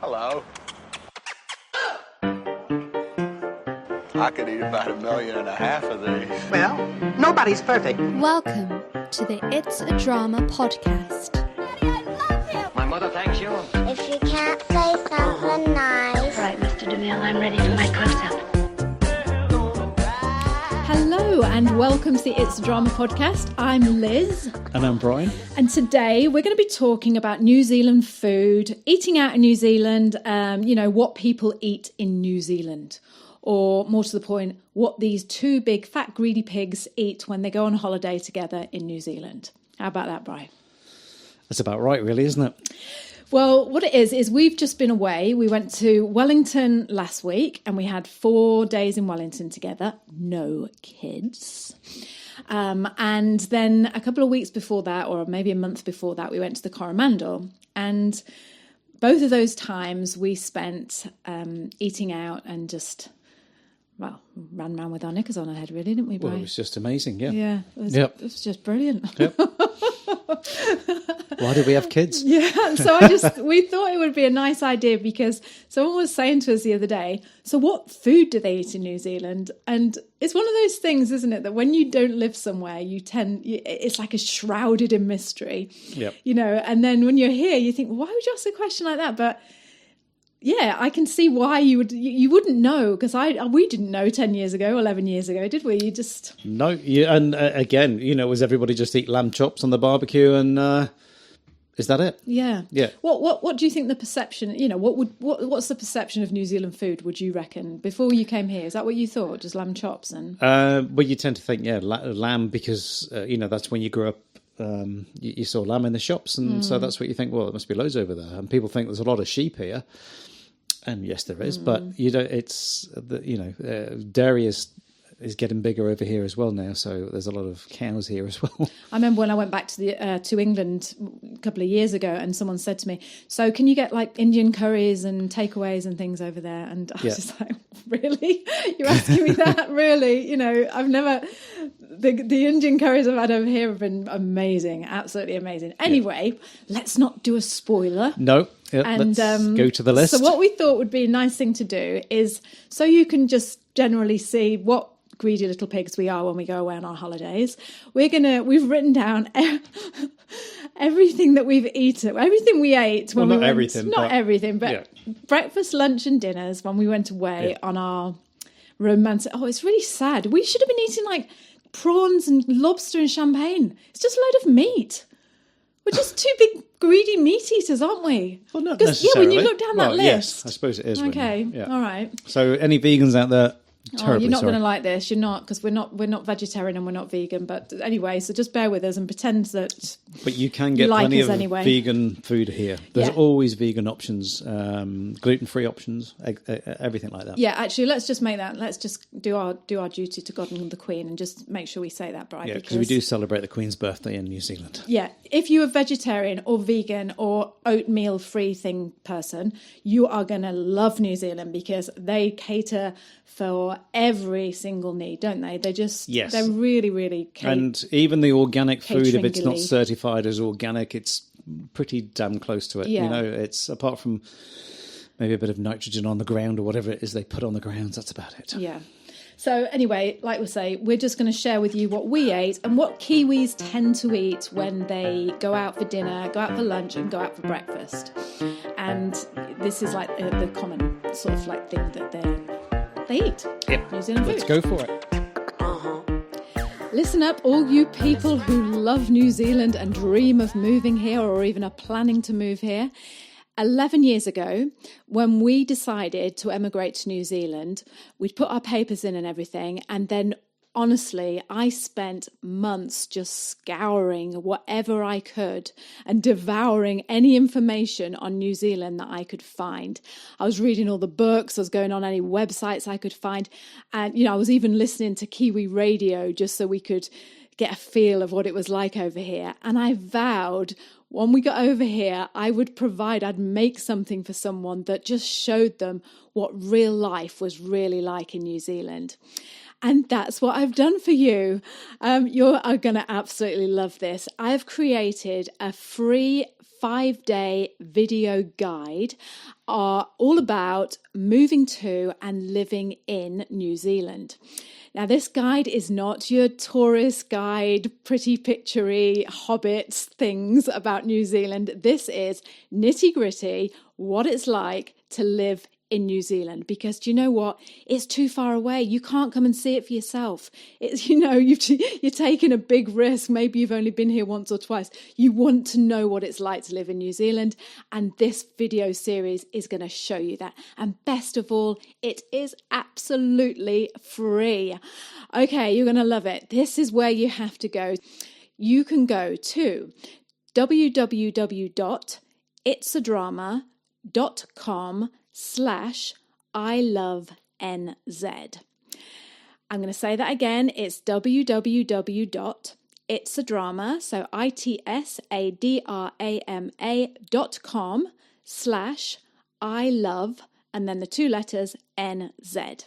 Hello. I could eat about 1.5 million of these. Well, nobody's perfect. Welcome to the It's a Drama podcast. Daddy, I love him. My mother thanks you. If you can't say something nice. All right, Mr. DeMille, I'm ready for my close-up. Hello and welcome to the It's a Drama podcast. I'm Liz. And I'm Brian. And today we're going to be talking about New Zealand food, eating out in New Zealand, what people eat in New Zealand. Or more to the point, what these two big fat greedy pigs eat when they go on holiday together in New Zealand. How about that, Brian? That's about right, really, isn't it? Well, what it is we've just been away. We went to Wellington last week and we had 4 days in Wellington together. No kids. And then a couple of weeks before that, or maybe a month before that, we went to the Coromandel. And both of those times we spent eating out and just... Well, ran around with our knickers on our head, really, didn't we, Brian? Well, it was just amazing, yeah. Yeah, it was just brilliant. Yep. Why did we have kids? Yeah, so we thought it would be a nice idea because someone was saying to us the other day, so what food do they eat in New Zealand? And it's one of those things, isn't it, that when you don't live somewhere, it's like a shrouded in mystery. Yep. And then when you're here, you think, why would you ask a question like that? But yeah, I can see why you wouldn't know, because we didn't know 10 years ago, 11 years ago, did we? You just... No, and again, was everybody just eat lamb chops on the barbecue and is that it? Yeah. Yeah. What do you think the perception, what's the perception of New Zealand food, would you reckon? Before you came here, is that what you thought? Just lamb chops and... Well, you tend to think, lamb because, that's when you grew up. You saw lamb in the shops, and so that's what you think, well, there must be loads over there. And people think there's a lot of sheep here. And yes, there is, but dairy is getting bigger over here as well now. So there's a lot of cows here as well. I remember when I went back to England a couple of years ago, and someone said to me, "So can you get like Indian curries and takeaways and things over there?" And I was just like, "Really? You're asking me that? Really? I've never." The Indian curries I've had over here have been amazing, absolutely amazing. Anyway, let's not do a spoiler. No. Yep, and let's go to the list. So what we thought would be a nice thing to do is, so you can just generally see what greedy little pigs we are when we go away on our holidays. We've written down everything that we've eaten, everything we ate when not everything, but breakfast, lunch, and dinners when we went away on our romantic. Oh, it's really sad. We should have been eating like prawns and lobster and champagne. It's just a load of meat. We're just two big greedy meat eaters, aren't we? Well, not necessarily. Yeah, when you look down that list. Yes, I suppose it is. Okay, all right. So any vegans out there, terribly you're not sorry. going to like this. You're not, because we're not vegetarian and we're not vegan. But anyway, so just bear with us and pretend that. But you can get plenty of vegan food here. There's always vegan options, gluten-free options, everything like that. Yeah, actually, let's just make that. Let's just do our duty to God and the Queen, and just make sure we say that, Brian. Yeah, because we do celebrate the Queen's birthday in New Zealand. Yeah, if you're a vegetarian or vegan or oatmeal-free person, you are going to love New Zealand because they cater for every single need, don't they? They just, they're really, really and even the organic food, if it's not certified as organic, it's pretty damn close to it. Yeah. It's apart from maybe a bit of nitrogen on the ground or whatever it is they put on the grounds, that's about it. Yeah. So anyway, like we say, we're just going to share with you what we ate and what Kiwis tend to eat when they go out for dinner, go out for lunch and go out for breakfast. And this is like the common sort of like thing that they eat. Yep. New Zealand food. Let's go for it. Listen up, all you people who love New Zealand and dream of moving here or even are planning to move here. 11 years ago, when we decided to emigrate to New Zealand, we'd put our papers in and everything, and then honestly, I spent months just scouring whatever I could and devouring any information on New Zealand that I could find. I was reading all the books, I was going on any websites I could find, and I was even listening to Kiwi radio just so we could get a feel of what it was like over here. And I vowed when we got over here, I'd make something for someone that just showed them what real life was really like in New Zealand. And that's what I've done for you. You are going to absolutely love this. I've created a free 5-day video guide are all about moving to and living in New Zealand. Now, this guide is not your tourist guide, pretty picture-y hobbits things about New Zealand. This is nitty-gritty, what it's like to live in New Zealand, because do you know what? It's too far away. You can't come and see it for yourself. It's, you're taking a big risk. Maybe you've only been here once or twice. You want to know what it's like to live in New Zealand, and this video series is going to show you that. And best of all, it is absolutely free. Okay, you're going to love it. This is where you have to go. You can go to www.itsadrama.com/ILoveNZ. I'm going to say that again. It's www.itsadrama, so itsadrama.com/ILove, and then the 2 letters NZ.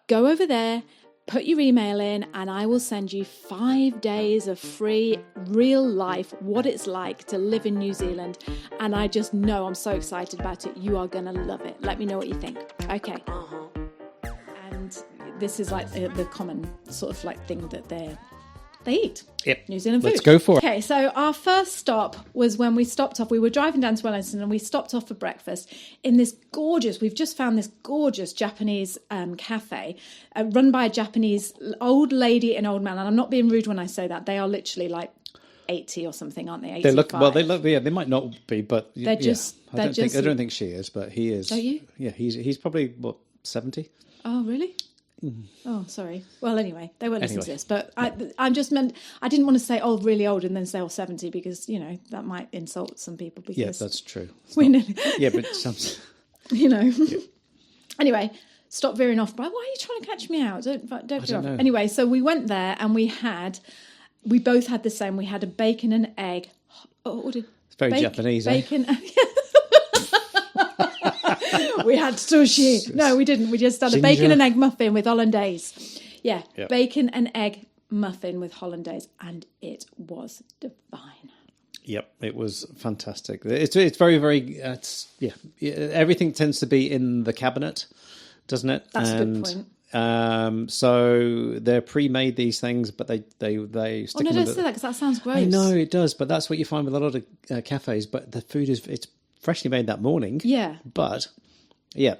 Go over there, put your email in, and I will send you 5 days of free, real life, what it's like to live in New Zealand. And I just know I'm so excited about it. You are going to love it. Let me know what you think. Okay. And this is like the common sort of like thing that they eat. Yep. New Zealand food. Let's go for it. Okay, so our first stop was when we stopped off. We were driving down to Wellington and we stopped off for breakfast in this gorgeous, we've just found this gorgeous Japanese cafe run by a Japanese old lady and old man. And I'm not being rude when I say that. They are literally like 80 or something, aren't they? 85. They might not be, but I don't think she is, but he is. Don't you? Yeah, he's probably, 70? Oh, really? Oh, sorry. Well, anyway, they won't listen to this, but I didn't want to say, oh, really old and then say, 70, because, that might insult some people. Because yeah, that's true. But some... Yeah. Anyway, stop veering off. Why are you trying to catch me out? Don't veer off. Anyway, so we went there and we both had the same. We had a bacon and egg. It's very Japanese, bacon. We had sushi. No, we didn't. We just had a bacon and egg muffin with hollandaise. Yeah, yep. Bacon and egg muffin with hollandaise, and it was divine. Yep, it was fantastic. It's very, very. Everything tends to be in the cabinet, doesn't it? That's a good point. So they're pre-made, these things, but they stick. Oh no, don't say that, because that sounds gross. I know it does, but that's what you find with a lot of cafes. But the food it's freshly made that morning. Yeah, but yeah.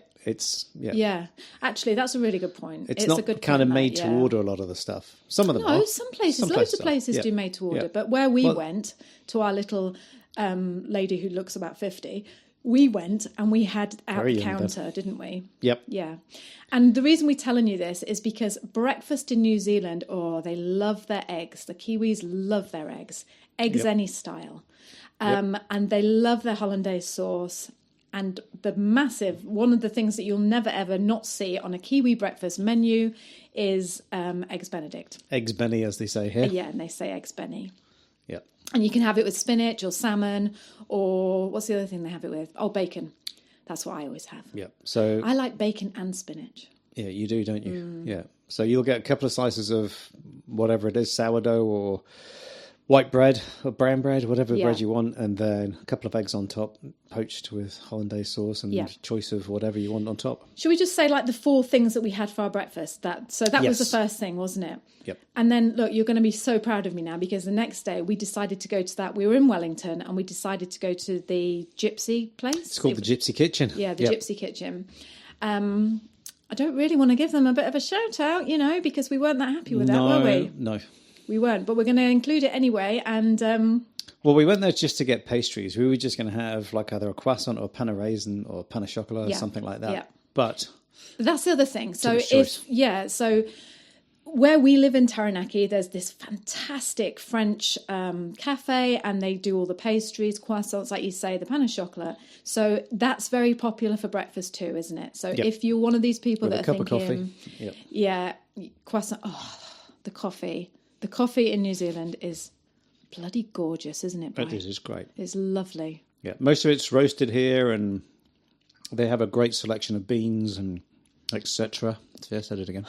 Actually, that's a really good point. It's not a good kind of point, made to order a lot of the stuff. Some of them are. Some places, loads of places do made to order. Yeah. But where we went to our little lady who looks about 50. We went and we had out the counter, didn't we? Yep. Yeah. And the reason we're telling you this is because breakfast in New Zealand, they love their eggs. The Kiwis love their eggs. Eggs any style. And they love their hollandaise sauce. And one of the things that you'll never ever not see on a Kiwi breakfast menu is Eggs Benedict. Eggs Benny, as they say here. Yeah, and they say Eggs Benny. Yep. And you can have it with spinach or salmon, or what's the other thing they have it with? Oh, bacon. That's what I always have. Yep. So I like bacon and spinach. Yeah, you do, don't you? Yeah. So you'll get a couple of slices of whatever it is, sourdough or white bread or brown bread, whatever bread you want, and then a couple of eggs on top, poached with hollandaise sauce, and choice of whatever you want on top. Should we just say like the 4 things that we had for our breakfast? That was the first thing, wasn't it? Yep. And then look, you're going to be so proud of me now, because the next day we decided to go to that. We were in Wellington and we decided to go to the Gypsy place. It's called the Gypsy Kitchen. Yeah, the Gypsy Kitchen. I don't really want to give them a bit of a shout out, because we weren't that happy with that, were we? No. We weren't, but we're going to include it anyway. And well, we went there just to get pastries. We were just going to have like either a croissant or a pain au raisin or a pain au chocolat or something like that. Yeah. But that's the other thing. So so where we live in Taranaki, there's this fantastic French cafe, and they do all the pastries, croissants, like you say, the pain au chocolat. So that's very popular for breakfast too, isn't it? So if you're one of these people that are thinking, croissant, the coffee. The coffee in New Zealand is bloody gorgeous, isn't it, Brian? It is. It's great. It's lovely. Yeah, most of it's roasted here, and they have a great selection of beans and etc. See, I said it again.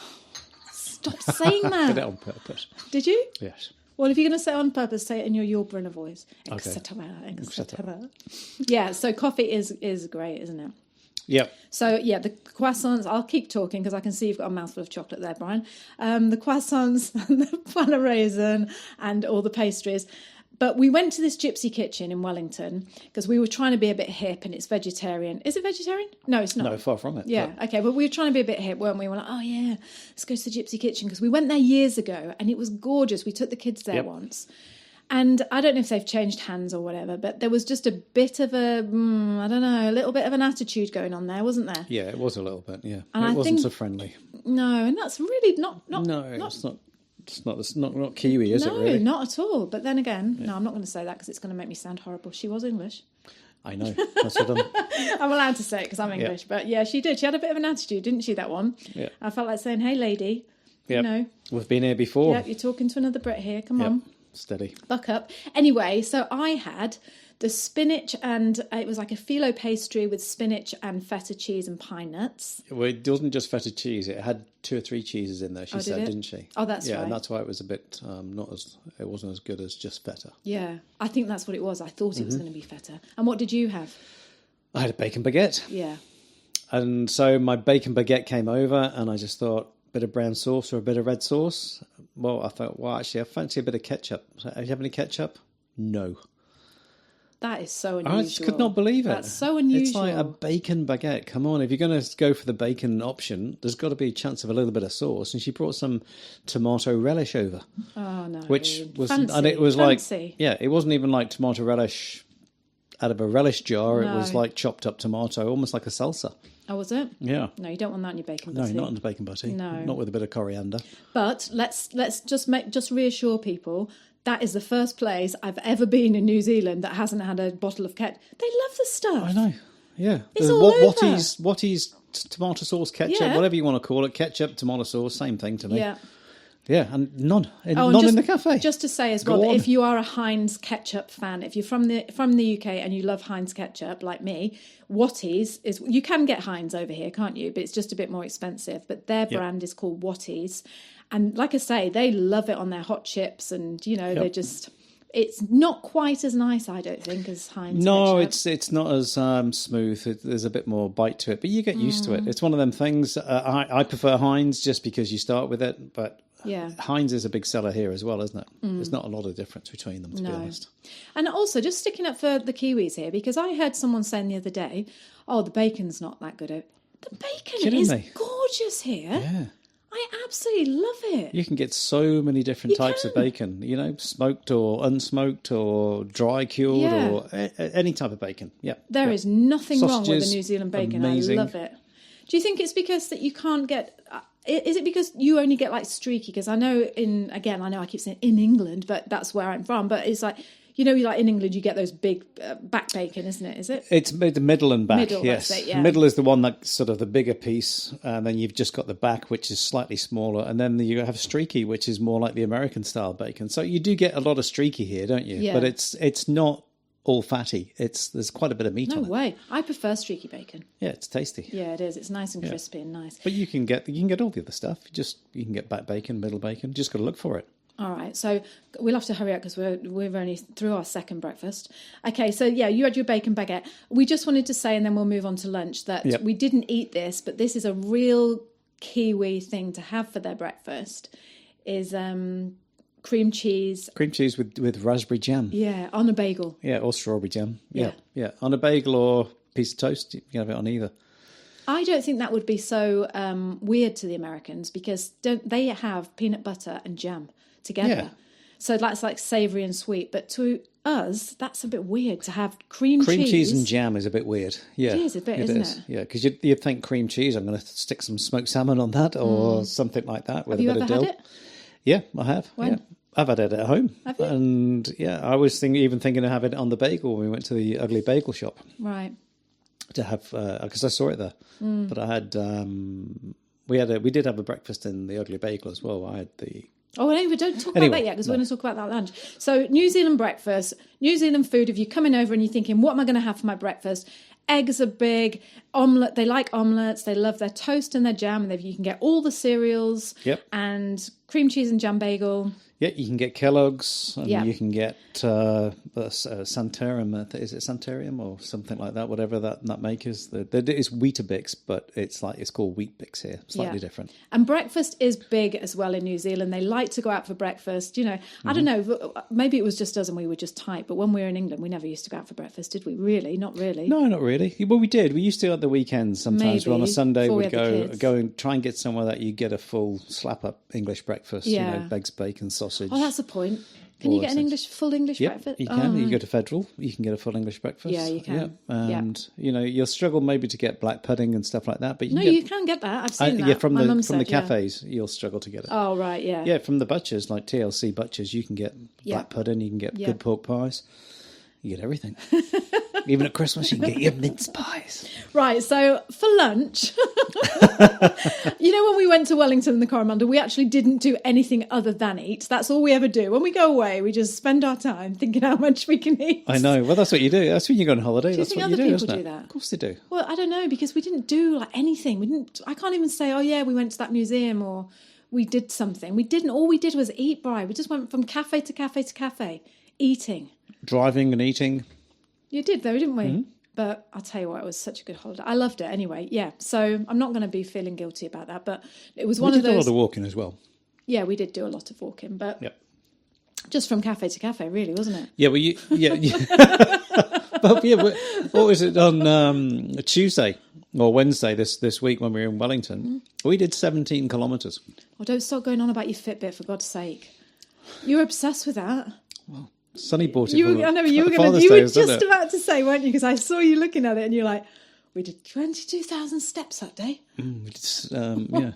Stop saying that. I did it on purpose. Did you? Yes. Well, if you're going to say it on purpose, say it in your Brunner voice. Okay. Etc. Yeah, so coffee is great, isn't it? Yep. So, yeah, the croissants, I'll keep talking because I can see you've got a mouthful of chocolate there, Brian. The croissants and the pain au raisin and all the pastries. But we went to this gypsy kitchen in Wellington because we were trying to be a bit hip and it's vegetarian. Is it vegetarian? No, it's not. No, far from it. Yeah, okay, but we were trying to be a bit hip, weren't we? We were like, oh, yeah, let's go to the gypsy kitchen because we went there years ago and it was gorgeous. We took the kids there once. And I don't know if they've changed hands or whatever, but there was just a bit of a little bit of an attitude going on there, wasn't there? Yeah, it was a little bit, yeah. And it I wasn't think, so friendly. No, and that's really not it's not kiwi, is it really? No, not at all. But then again, no, I'm not going to say that because it's going to make me sound horrible. She was English. I know. That's what I'm allowed to say it because I'm English. But yeah, she did. She had a bit of an attitude, didn't she, that one? Yeah. I felt like saying, hey, lady, you know. We've been here before. Yeah, you're talking to another Brit here. Come on. Steady. Buck up. Anyway, so I had the spinach and it was like a phyllo pastry with spinach and feta cheese and pine nuts. Well, it wasn't just feta cheese. It had 2 or 3 cheeses in there, she said, didn't she? Oh, that's right. Yeah, and that's why it was a bit it wasn't as good as just feta. Yeah, I think that's what it was. I thought it was going to be feta. And what did you have? I had a bacon baguette. Yeah. And so my bacon baguette came over and I just thought, bit of brown sauce or a bit of red sauce? Well, I thought, actually, I fancy a bit of ketchup. So, do you have any ketchup? No. That is so unusual. I just could not believe it. That's so unusual. It's like a bacon baguette. Come on, if you're going to go for the bacon option, there's got to be a chance of a little bit of sauce. And she brought some tomato relish over. Oh, no. Which was, fancy, and it was fancy. It wasn't even like tomato relish out of a relish jar. No. It was like chopped up tomato, almost like a salsa. Oh, was it? Yeah. No, you don't want that in your bacon butty. No, not in the bacon butty. No. Not with a bit of coriander. But let's just reassure people that is the first place I've ever been in New Zealand that hasn't had a bottle of ketchup. They love the stuff. I know. Yeah. It's all over. Whatties, tomato sauce, ketchup, whatever you want to call it. Ketchup, tomato sauce, same thing to me. Yeah. Yeah, and none in the cafe. Just to say as well, that if you are a Heinz ketchup fan, if you're from the UK and you love Heinz ketchup like me, Watties is, you can get Heinz over here, can't you? But it's just a bit more expensive. But their brand is called Watties, and like I say, they love it on their hot chips, and they just. It's not quite as nice, I don't think, as Heinz. No, ketchup. it's not as smooth. There's a bit more bite to it, but you get used to it. It's one of them things. I prefer Heinz just because you start with it, but. Yeah, Heinz is a big seller here as well, isn't it? There's not a lot of difference between them, to be honest. And also, just sticking up for the Kiwis here, because I heard someone saying the other day, "Oh, the bacon's not that good." The bacon is gorgeous here. Yeah, I absolutely love it. You can get so many different types of bacon. Smoked or unsmoked or dry cured or any type of bacon. Yeah, there is nothing wrong with the New Zealand bacon. Amazing. I love it. Do you think it's because that you can't get? Is it because you only get like streaky? Because I know I keep saying in England, but that's where I'm from. But it's like, like in England, you get those big back bacon, isn't it? Is it? It's the middle and back, middle, yes. It, yeah. Middle is the one that's sort of the bigger piece. And then you've just got the back, which is slightly smaller. And then you have streaky, which is more like the American style bacon. So you do get a lot of streaky here, don't you? Yeah. But it's not all fatty. There's quite a bit of meat on it. No way. I prefer streaky bacon. Yeah, it's tasty. Yeah, it is. It's nice and crispy and nice. But you can get all the other stuff. You can get back bacon, middle bacon. Just got to look for it. All right. So we'll have to hurry up because we're only through our second breakfast. Okay. So yeah, you had your bacon baguette. We just wanted to say, and then we'll move on to lunch, that we didn't eat this, but this is a real Kiwi thing to have for their breakfast. Is cream cheese. Cream cheese with raspberry jam. Yeah, on a bagel. Yeah, or strawberry jam. Yeah. On a bagel or piece of toast. You can have it on either. I don't think that would be so weird to the Americans because they have peanut butter and jam together. Yeah. So that's like savoury and sweet. But to us, that's a bit weird to have cream cheese. Cream cheese and jam is a bit weird. Yeah, it is a bit, isn't it? Yeah, because you'd think cream cheese, I'm going to stick some smoked salmon on that or something like that with a bit of dill. Have you ever had it? Yeah, I have. When? Yeah. I've had it at home. Have you? And I was even thinking of having it on the bagel when we went to the Ugly Bagel shop. Right. To have, because I saw it there. But I had, we did have a breakfast in the Ugly Bagel as well. I had the... Oh, anyway, don't talk about that yet because we're going to talk about that lunch. So New Zealand breakfast, New Zealand food, if you're coming over and you're thinking, what am I going to have for my breakfast? Eggs are big, omelette. They like omelettes. They love their toast and their jam. And you can get all the cereals and cream cheese and jam bagel. Yeah, you can get Kellogg's, and Yeah. you can get Santerium. Is it Santerium or something like that? Whatever that makers. It's Weetabix, but it's called Weet-Bix here. Slightly different. And breakfast is big as well in New Zealand. They like to go out for breakfast. You know, I don't know. Maybe it was just us and we were just tight. But when we were in England, we never used to go out for breakfast, did we? Really? Not really. No, not really. Well, we did. We used to at the weekends sometimes. Maybe, on a Sunday, before we we'd had the kids. go and try and get somewhere that you get a full slap up English breakfast. Yeah. You know, eggs, bacon, sausage. Oh, that's the point. Can all you get those an things. full English Yep, breakfast? you can. Oh, You right. go to Federal, you can get a full English breakfast. Yeah, you can. Yep. Yeah. And you know, you'll struggle maybe to get black pudding and stuff like that, but No, you can get that. I've seen that. Yeah, from My the mum from the said, yeah. cafes, you'll struggle to get it. Oh, right, yeah. Yeah, from the butchers like TLC butchers, you can get Yeah. black pudding, you can get Yeah. good pork pies, you get everything. Even at Christmas, you can get your mince pies. Right, so for lunch, you know, when we went to Wellington and the Coromandel, we actually didn't do anything other than eat. That's all we ever do. When we go away, we just spend our time thinking how much we can eat. I know. Well, that's what you do. That's when you go on holiday. you That's think what you other do, people isn't do it? that? Of course they do. Well, I don't know, because we didn't do like anything. We didn't. I can't even say, oh yeah, we went to that museum or we did something. We didn't. All we did was eat, Bri. We just went from cafe to cafe to cafe, eating. Driving and eating. You did though, didn't we? Mm-hmm. But I'll tell you what, it was such a good holiday. I loved it anyway. Yeah, so I'm not going to be feeling guilty about that. But it was one We of did a those. lot of walking as well. Yeah, we did do a lot of walking, but Yep. just from cafe to cafe, really, wasn't it? Yeah, well, but what was it on Tuesday or Wednesday this week when we were in Wellington? We did 17 kilometres. Oh, don't stop going on about your Fitbit, for God's sake. You were obsessed with that. Sonny bought it. I know you were Father's you Day, were wasn't just it? about to say, weren't you? Because I saw you looking at it, and you're like, "We did 22,000 steps that day." We did, yeah.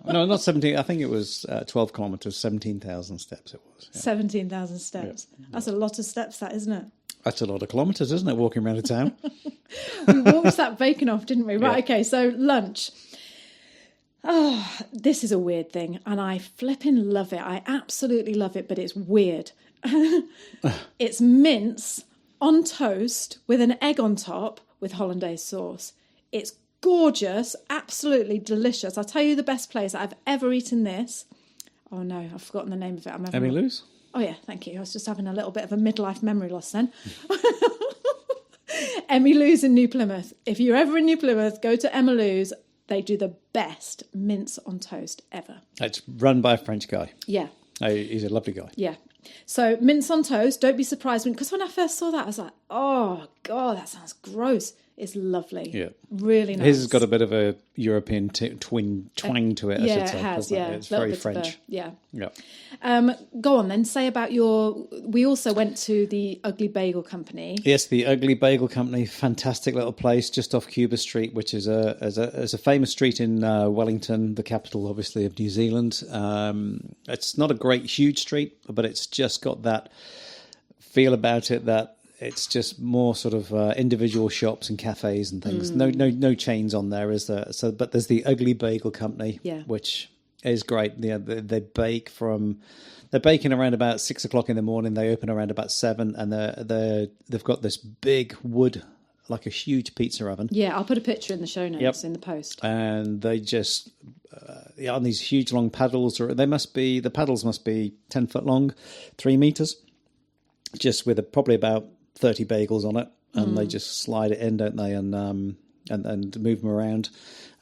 No, not 17. I think it was 12 kilometres, 17,000 steps it was. Yeah. 17,000 steps. Yeah. That's a lot of steps, that, isn't it? That's a lot of kilometres, isn't it, walking around a town? We walked that bacon off, didn't we? Right, Yeah. okay, so lunch. Oh, this is a weird thing, and I flipping love it. I absolutely love it, but it's weird. It's mince on toast with an egg on top with hollandaise sauce. It's gorgeous, absolutely delicious. I'll tell you the best place I've ever eaten this. Oh no, I've forgotten the name of it. I'm having Emmy Lou's? Oh yeah, thank you. I was just having a little bit of a midlife memory loss then. Emmy Lou's in New Plymouth. If you're ever in New Plymouth, go to Emmy Lou's. They do the best mince on toast ever. It's run by a French guy. Yeah, He's a lovely guy. yeah. So mince on toast, don't be surprised. Because when I first saw that, I was like, oh, God, that sounds gross. It's lovely. Yeah. Really nice. His has got a bit of a European twang to it, I yeah, should say. it has, doesn't yeah. It's Little very bit of a- French. yeah. Yeah. Go on then, say about we also went to the Ugly Bagel Company. Yes, the Ugly Bagel Company, fantastic little place just off Cuba Street, which is a famous street in Wellington, the capital, obviously, of New Zealand. It's not a great, huge street, but it's just got that feel about it that it's just more sort of individual shops and cafes and things. No chains on there, is there? So, but there's the Ugly Bagel Company, which is great. Yeah, they bake they're baking around about 6 o'clock in the morning. They open around about 7, and they've got this big wood, like a huge pizza oven. Yeah, I'll put a picture in the show notes in the post. And they just on these huge long paddles, or the paddles must be 10 foot long, 3 meters, just with probably about 30 bagels on it, and they just slide it in, don't they, and move them around,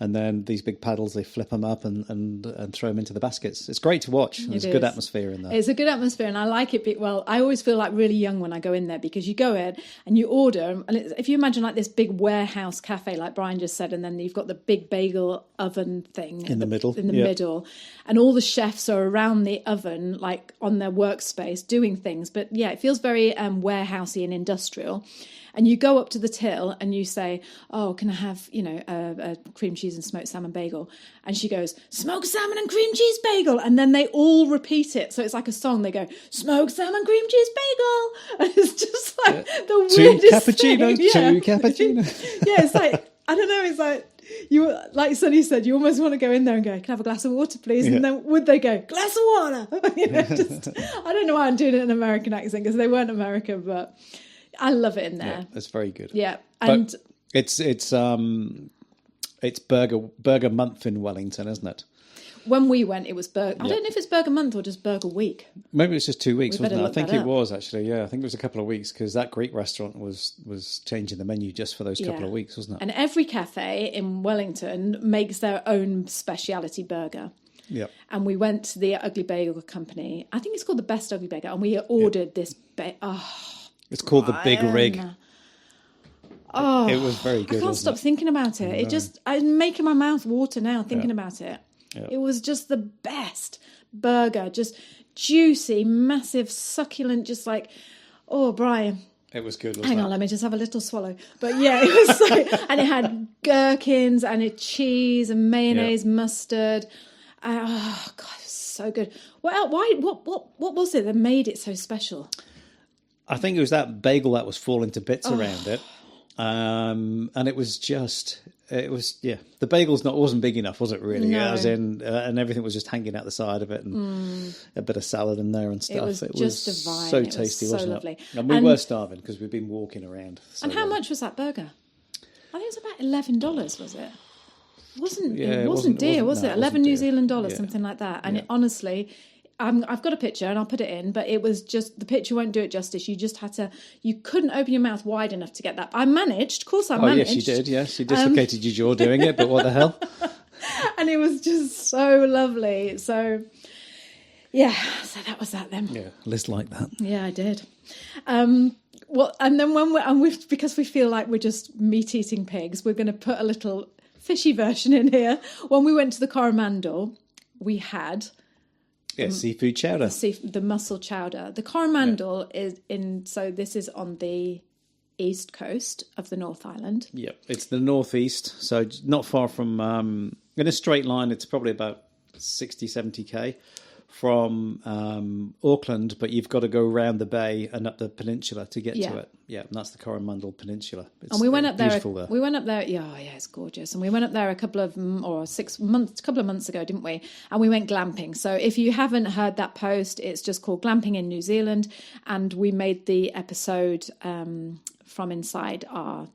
and then these big paddles, they flip them up and throw them into the baskets. It's great to watch. There's a good atmosphere in there. It's a good atmosphere, and I like it. Well, I always feel like really young when I go in there, because you go in and you order, and if you imagine like this big warehouse cafe, like Brian just said, and then you've got the big bagel oven thing in the middle, middle, and all the chefs are around the oven, like on their workspace doing things. But yeah, it feels very warehousey and industrial. And you go up to the till and you say, oh, can I have, a cream cheese and smoked salmon bagel? And she goes, smoked salmon and cream cheese bagel. And then they all repeat it. So it's like a song. They go, smoked salmon, cream cheese bagel. And it's just like the weirdest thing. Two cappuccinos. Yeah, it's like, I don't know, it's like, like Sonny said, you almost want to go in there and go, can I have a glass of water, please? And then would they go, glass of water? I don't know why I'm doing it in an American accent, because they weren't American, but I love it in there. Yeah, it's very good. Yeah, and but it's burger month in Wellington, isn't it? when we went, it was Burger. I don't know if it's Burger Month or just Burger Week. Maybe it's just 2 weeks, wasn't it? I think that it up. was actually. Yeah, I think it was a couple of weeks because that Greek restaurant was changing the menu just for those couple of weeks, wasn't it? And every cafe in Wellington makes their own speciality burger. Yeah. And we went to the Ugly Bagel Company. I think it's called the Best Ugly Bagel, and we ordered this. It's called the Big Rig. Oh, it was very good. I can't stop thinking about it. I'm making my mouth water now thinking about it. Yeah. It was just the best burger, just juicy, massive, succulent, just like, oh, Brian. It was good. Hang on, let me just have a little swallow. But yeah, it was so, and it had gherkins and it cheese and mayonnaise, mustard. Oh God, it was so good. What was it that made it so special? I think it was that bagel that was falling to bits around it. And it was the bagel's wasn't big enough, was it really? No. As in, and everything was just hanging out the side of it, and a bit of salad in there and stuff. It was divine. So It was tasty, so wasn't lovely. it? And we were starving because we've been walking around. And how much was that burger? I think it was about $11, was it? It wasn't dear, was it? 11 New Zealand dollars, something like that. And it, honestly, I've got a picture and I'll put it in, but it was just, the picture won't do it justice. You just had to, you couldn't open your mouth wide enough to get that. I managed, of course I managed. Oh, yes, you did, yes. You dislocated your jaw doing it, but what the hell? And it was just so lovely. So, yeah, so that was that then. Yeah, list like that. Yeah, I did. Well, and then because we feel like we're just meat-eating pigs, we're going to put a little fishy version in here. When we went to the Coromandel, we had... Yeah, seafood chowder. The mussel chowder. The Coromandel is in... So this is on the east coast of the North Island. Yeah, it's the northeast, so not far from... in a straight line, it's probably about 60, 70k from Auckland, but you've got to go around the bay and up the peninsula to get to it. Yeah, and that's the Coromandel Peninsula. And we went up there. There. We went up there. Yeah, it's gorgeous. And we went up there a couple of months ago, didn't we? And we went glamping. So if you haven't heard that post, it's just called Glamping in New Zealand, and we made the episode from inside our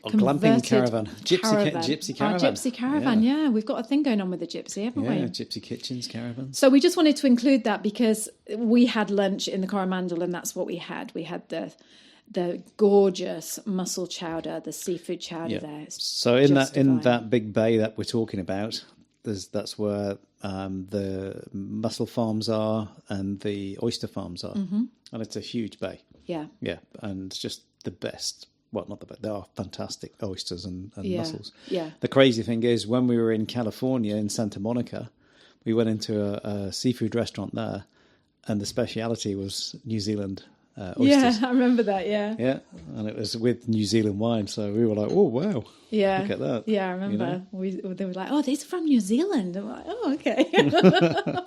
glamping caravan. Gypsy caravan. Our gypsy caravan, yeah. We've got a thing going on with the gypsy, haven't we? Yeah, gypsy kitchens, caravans. So we just wanted to include that because we had lunch in the Coromandel and that's what we had. We had the gorgeous mussel chowder, the seafood chowder there. So in that big bay that we're talking about, that's where the mussel farms are and the oyster farms are. Mm-hmm. And it's a huge bay. Yeah. Yeah, and it's just the best. Well, not the best. They are fantastic oysters and mussels. Yeah. The crazy thing is, when we were in California, in Santa Monica, we went into a seafood restaurant there, and the speciality was New Zealand oysters. Yeah, I remember that, yeah. Yeah, and it was with New Zealand wine, so we were like, oh, wow. Yeah. Look at that. Yeah, I remember. You know? They were like, oh, these are from New Zealand. I'm like, oh, okay.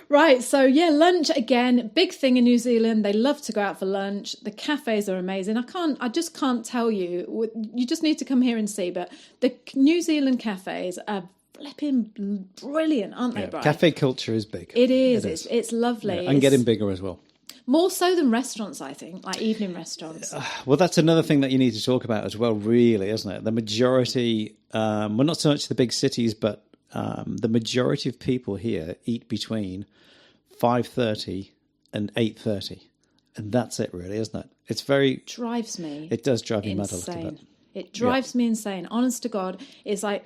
Right, so yeah, lunch again, big thing in New Zealand. They love to go out for lunch. The cafes are amazing. I just can't tell you. You just need to come here and see. But the New Zealand cafes are flipping brilliant, aren't they, Brian? Cafe culture is big. It is. It's lovely. Yeah, and getting bigger as well. More so than restaurants, I think, like evening restaurants. Well, that's another thing that you need to talk about as well, really, isn't it? The majority, well, not so much the big cities, but the majority of people here eat between 5:30 and 8:30, and that's it, really, isn't it? It's very drives me. It does drive me mad a little bit. It drives me insane. Honest to God, it's like,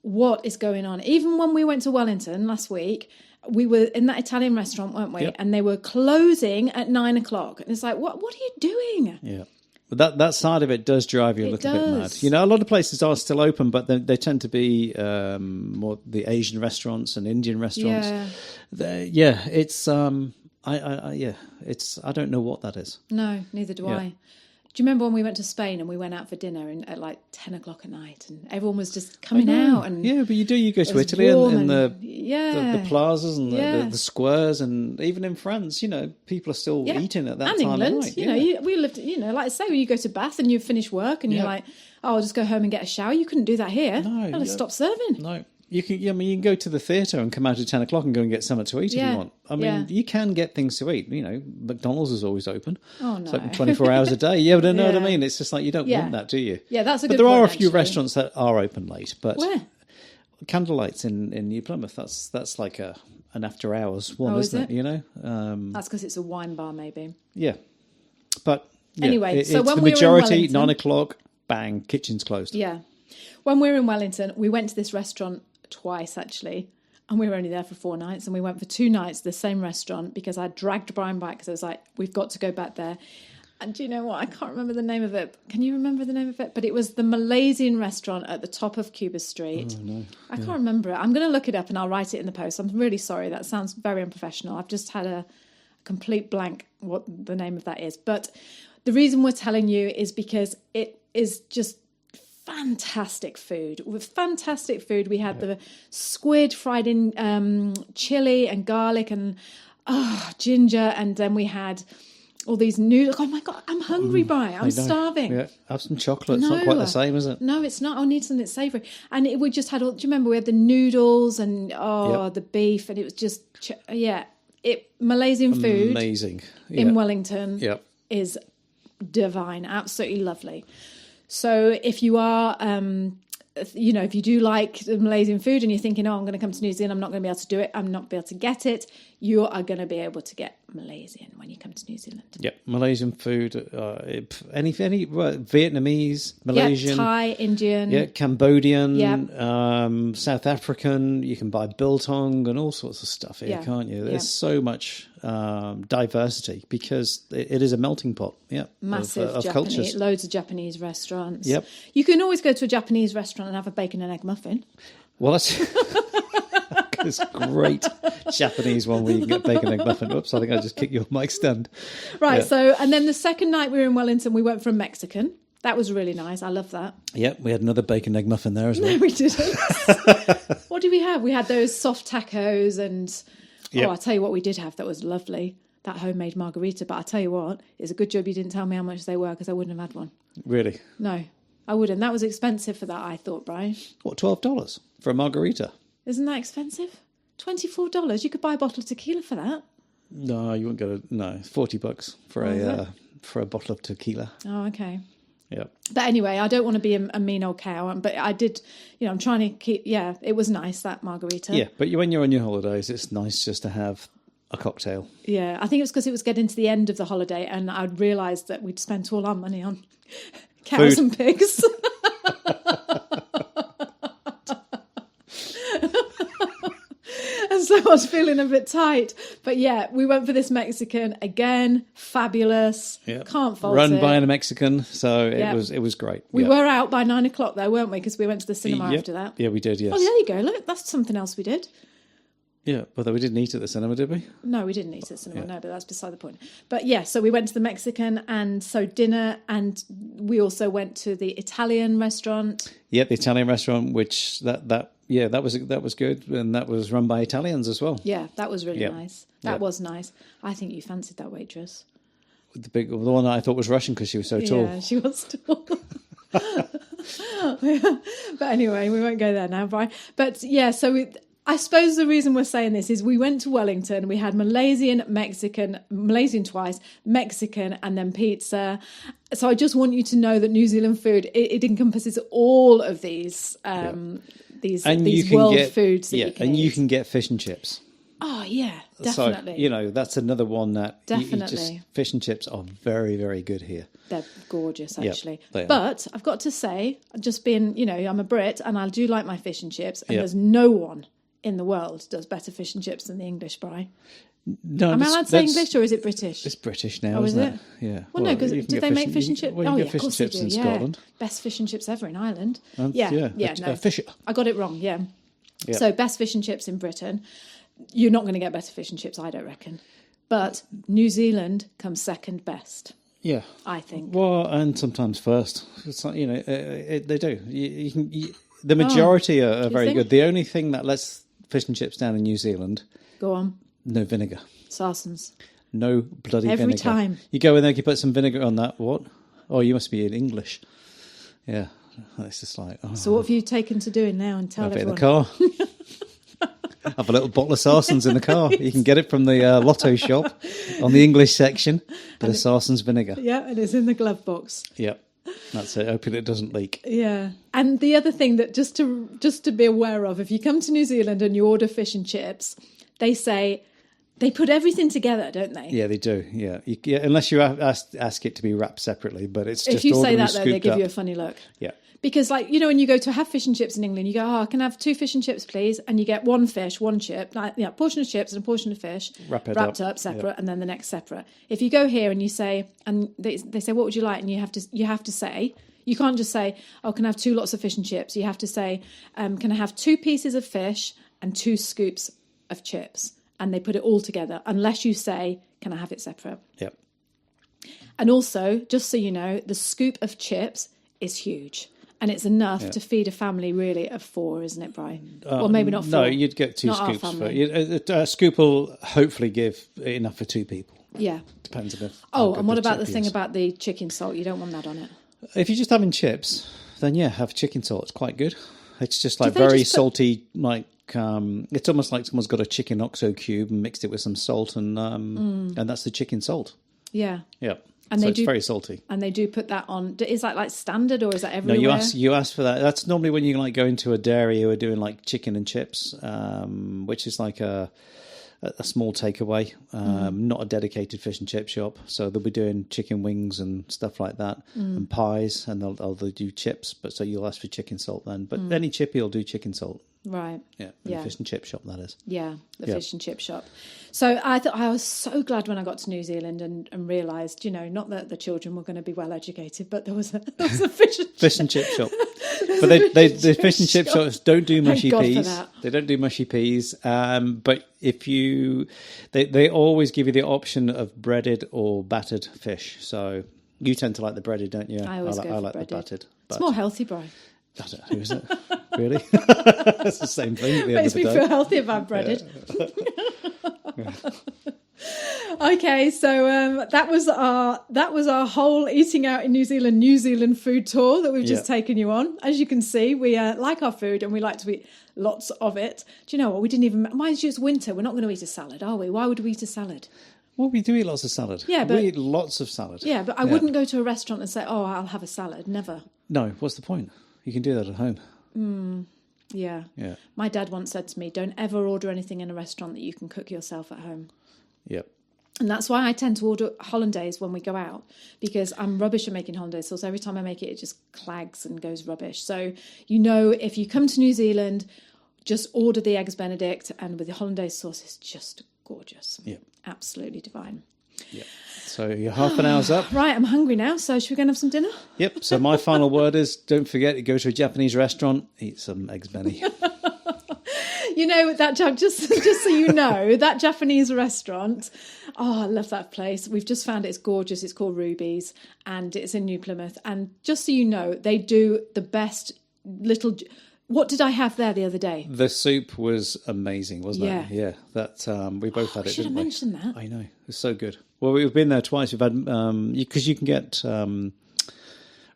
what is going on? Even when we went to Wellington last week, we were in that Italian restaurant, weren't we? Yep. And they were closing at 9 o'clock, and it's like, what are you doing? Yeah. But that side of it does drive you a little bit mad. You know, a lot of places are still open, but they tend to be more the Asian restaurants and Indian restaurants. Yeah, it's I don't know what that is. No, neither do I. Do you remember when we went to Spain and we went out for dinner at like 10 o'clock at night and everyone was just coming out? And yeah, but you go to Italy and the plazas and the squares, and even in France, you know, people are still eating at that and time England, of night. You know, we lived, you know, like say you go to Bath and you finish work and you're like, oh, I'll just go home and get a shower. You couldn't do that here. No. They'll stop serving. No. You can go to the theatre and come out at 10 o'clock and go and get something to eat if you want. I mean, you can get things to eat. You know, McDonald's is always open. Oh, no. It's open 24 hours a day. Yeah, but I know what I mean. It's just like you don't want that, do you? Yeah, that's a good point. But there are a few restaurants that are open late. But where? Candlelights in New Plymouth. That's like an after hours one, Oh, is isn't it? it? You know. That's because it's a wine bar, maybe. Yeah, but yeah, Anyway, so it's when the we were in majority, Wellington- 9:00, bang, kitchen's closed. Yeah. When we were in Wellington, we went to this restaurant twice, actually. And we were only there for 4 nights. And we went for 2 nights to the same restaurant because I dragged Brian back because I was like, we've got to go back there. And do you know what? I can't remember the name of it. Can you remember the name of it? But it was the Malaysian restaurant at the top of Cuba Street. Oh, no. I can't remember it. I'm going to look it up and I'll write it in the post. I'm really sorry. That sounds very unprofessional. I've just had a complete blank what the name of that is. But the reason we're telling you is because it is just fantastic food. With fantastic food, we had the squid fried in chili and garlic and ginger, and then we had all these noodles. Oh my God, I'm hungry, Brian. I'm starving. Yeah, have some chocolate. It's not quite the same, is it? No, it's not. I need something savoury. And we just had, do you remember we had the noodles and the beef, and it was just, Malaysian food Amazing. in Wellington Yep. is divine, absolutely lovely. So if you are, if you do like the Malaysian food and you're thinking, I'm going to come to New Zealand, I'm not going to be able to do it, I'm not going to be able to get it, you are going to be able to get Malaysian when you come to New Zealand. Yep, Malaysian food, any Vietnamese, Malaysian, Yeah, Thai, Indian. yeah, Cambodian, Yep. South African. You can buy biltong and all sorts of stuff here, Yeah. can't you? There's Yeah. so much diversity because it is a melting pot. Yeah, Massive of Japanese, cultures. loads of Japanese restaurants. Yep. You can always go to a Japanese restaurant and have a bacon and egg muffin. Well, that's this great Japanese one where you can get bacon egg muffin. Oops, I think I just kicked your mic stand. Right, Yeah. so, and then the second night we were in Wellington, we went for a Mexican. That was really nice. I love that. Yeah, we had another bacon egg muffin there as well. No, we didn't. What did we have? We had those soft tacos and, Yep. I'll tell you what we did have that was lovely. That homemade margarita. But I'll tell you what, it's a good job you didn't tell me how much they were because I wouldn't have had one. Really? No, I wouldn't. That was expensive for that, I thought, Brian. What, $12 for a margarita? Isn't that expensive? $24. You could buy a bottle of tequila for that. No, you wouldn't go to. No, $40 for for a bottle of tequila. Oh, okay. Yeah. But anyway, I don't want to be a mean old cow. But I did, I'm trying to keep, it was nice, that margarita. Yeah, but when you're on your holidays, it's nice just to have a cocktail. Yeah, I think it was because it was getting to the end of the holiday and I'd realised that we'd spent all our money on cows Food. and pigs. And so I was feeling a bit tight. But yeah, we went for this Mexican. Again, fabulous. Yeah. Can't fault Run it. by a Mexican, so Yeah. it was great. We Yeah. were out by 9 o'clock though, weren't we? Because we went to the cinema Yep. after that. Yeah, we did, yes. Oh, there you go. Look, that's something else we did. Yeah, but we didn't eat at the cinema, did we? No, we didn't eat at the cinema, no, but that's beside the point. But yeah, so we went to the Mexican and so dinner, and we also went to the Italian restaurant. Yep, the Italian restaurant, which that was good, and that was run by Italians as well. Yeah, that was really Yeah. nice. That Yeah. was nice. I think you fancied that waitress. The one that I thought was Russian because she was so tall. Yeah, she was tall. But anyway, we won't go there now, Brian. But yeah, so I suppose the reason we're saying this is we went to Wellington, we had Malaysian twice, Mexican, and then pizza. So I just want you to know that New Zealand food, it encompasses all of these these world foods that you can you eat. can get fish and chips. Oh yeah, definitely. So, that's another one that Definitely. fish and chips are very, very good here. They're gorgeous, actually. they are. But I've got to say, just being, I'm a Brit and I do like my fish and chips, and Yeah. there's no one in the world does better fish and chips than the English, Brian. No, Am I allowed to say English or is it British? It's British now, Oh, is isn't it? Yeah. Well, no, because you do can they get make fish and chips? Well, you Oh, can yeah, get fish of and course they chips do. in Yeah. Scotland. Best fish and chips ever in Ireland. Yeah, no. fish. I got it wrong, yeah. Yeah. So best fish and chips in Britain. You're not going to get better fish and chips, I don't reckon. But New Zealand comes second best, Yeah. I think. Well, and sometimes first. It's like, they do. The majority are very think? good. The only thing that lets fish and chips down in New Zealand, Go on. no vinegar. Sarsens. No bloody Every vinegar. time. You go in there, you put some vinegar on that. What? Oh, you must be in English. Yeah. It's just like, oh, So what have you taken to doing now and tell have it in everyone? the car. Have a little bottle of Sarsens in the car. You can get it from the Lotto shop on the English section. Bit of Sarsens vinegar. Yeah, and it's in the glove box. Yep. That's it. Hoping it doesn't leak. Yeah. And the other thing that just to be aware of, if you come to New Zealand and you order fish and chips, they say they put everything together, don't they? Yeah, they do. Yeah, unless you ask it to be wrapped separately, but it's just if you say ordinarily that, though, they give up. you a funny look. Yeah. Because, like, you know, when you go to have fish and chips in England, you go, oh, can I have 2 fish and chips, please? And you get 1 fish, 1 chip, a portion of chips and a portion of fish, wrapped up separate, and then the next separate. If you go here and you say, and they say, what would you like? And you have to say, you can't just say, oh, can I have 2 lots of fish and chips? You have to say, can I have 2 pieces of fish and 2 scoops of chips? And they put it all together, unless you say, can I have it separate? Yep. And also, just so you know, the scoop of chips is huge. And it's enough to feed a family, really, of 4, isn't it, Brian? Well, maybe not 4. No, you'd get 2 Not scoops. A scoop will hopefully give enough for 2 people. Yeah. Depends on if. Oh, and what about the thing about the chicken salt? You don't want that on it. If you're just having chips, then have chicken salt. It's quite good. It's just like they very just put- salty, like it's almost like someone's got a chicken OXO cube and mixed it with some salt, and that's the chicken salt. Yeah. Yeah. And so they it's very salty. And they do put that on. Is that like standard, or is that everywhere? No, you ask for that. That's normally when you like go into a dairy who are doing like chicken and chips, which is like a small takeaway, not a dedicated fish and chip shop. So they'll be doing chicken wings and stuff like that, and pies, and they'll do chips. But so you'll ask for chicken salt then. But any chippy will do chicken salt. Right. Yeah. The fish and chip shop, that is. Yeah, the fish and chip shop. So I thought I was so glad when I got to New Zealand and realised, you know, not that the children were going to be well educated, but there was a fish and chip shop. But the fish and chip shops don't do mushy Thank God for peas. that. They don't do mushy peas. But if they always give you the option of breaded or battered fish. So you tend to like the breaded, don't you? I always go for like breaded. the battered. It's more healthy, Brian. I don't know, is it? Really? It's the same thing at the end Makes of the me day. feel healthy about breaded. Okay, so that was our whole eating out in New Zealand food tour that we've just taken you on. As you can see, we like our food and we like to eat lots of it. Do you know what? We didn't even. Mind you, it's winter. We're not going to eat a salad, are we? Why would we eat a salad? Well, we do eat lots of salad. Yeah, but we eat lots of salad. Yeah, but I wouldn't go to a restaurant and say, "Oh, I'll have a salad." Never. No, what's the point? You can do that at home. Yeah. My dad once said to me, "Don't ever order anything in a restaurant that you can cook yourself at home." Yep. And that's why I tend to order hollandaise when we go out, because I'm rubbish at making hollandaise sauce. Every time I make it, it just clags and goes rubbish. So, you know, if you come to New Zealand, just order the eggs Benedict, and with the hollandaise sauce, it's just gorgeous. Yep. Absolutely divine. Yep. So your half an hour's up. Right, I'm hungry now. So should we go and have some dinner? Yep. So my final word is: don't forget to go to a Japanese restaurant, eat some eggs Benny. You know, that just so you know, that Japanese restaurant, I love that place. We've just found it's gorgeous. It's called Ruby's and it's in New Plymouth. And just so you know, they do the best little... What did I have there the other day? The soup was amazing, wasn't it? Yeah. That we both had it, should have didn't we? mentioned that. I know. It's so good. Well, we've been there twice. We've had... Because you can get...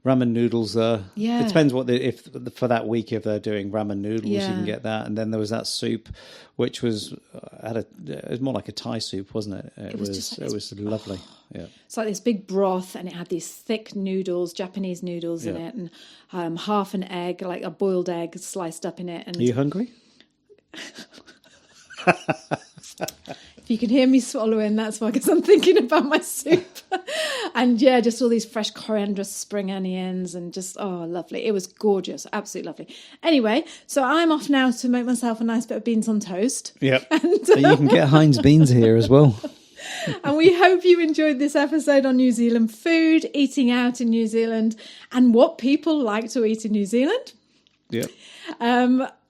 ramen noodles there. Yeah. It depends if for that week if they're doing ramen noodles, you Yeah. can get that. And then there was that soup, which was it was more like a Thai soup, wasn't it? It was lovely. Yeah. It's like this big broth, and it had these thick noodles, Japanese noodles in it, and half an egg, like a boiled egg, sliced up in it. And Are you hungry? if you can hear me swallowing, that's why, because I'm thinking about my soup. And yeah, just all these fresh coriander, spring onions, and just, lovely. It was gorgeous. Absolutely lovely. Anyway, so I'm off now to make myself a nice bit of beans on toast. Yep. And you can get Heinz beans here as well. And we hope you enjoyed this episode on New Zealand food, eating out in New Zealand, and what people like to eat in New Zealand. Yep.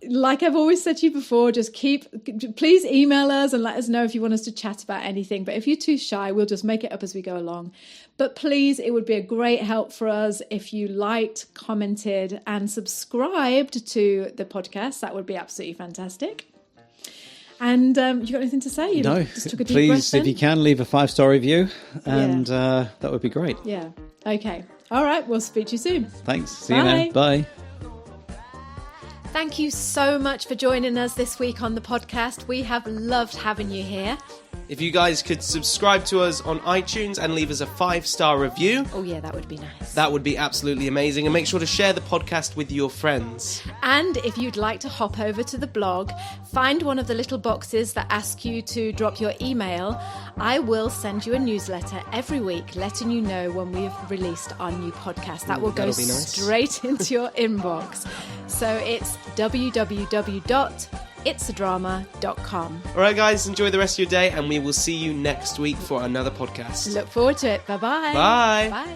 Like I've always said to you before, please email us and let us know if you want us to chat about anything. But if you're too shy, we'll just make it up as we go along. But please, it would be a great help for us if you liked, commented and subscribed to the podcast. That would be absolutely fantastic. And you got anything to say? No, just took a deep please, breath then? if you can, leave a 5-star review and that would be great. Yeah. Okay. All right. We'll speak to you soon. Thanks. See Bye. you now. Bye. Thank you so much for joining us this week on the podcast. We have loved having you here. If you guys could subscribe to us on iTunes and leave us a 5-star review. Oh yeah, that would be nice. That would be absolutely amazing. And make sure to share the podcast with your friends. And if you'd like to hop over to the blog, find one of the little boxes that ask you to drop your email. I will send you a newsletter every week letting you know when we've released our new podcast. That will go straight into your inbox. So it's www.itsadrama.com. All right, guys, enjoy the rest of your day, and we will see you next week for another podcast. Look forward to it. Bye-bye. Bye. Bye.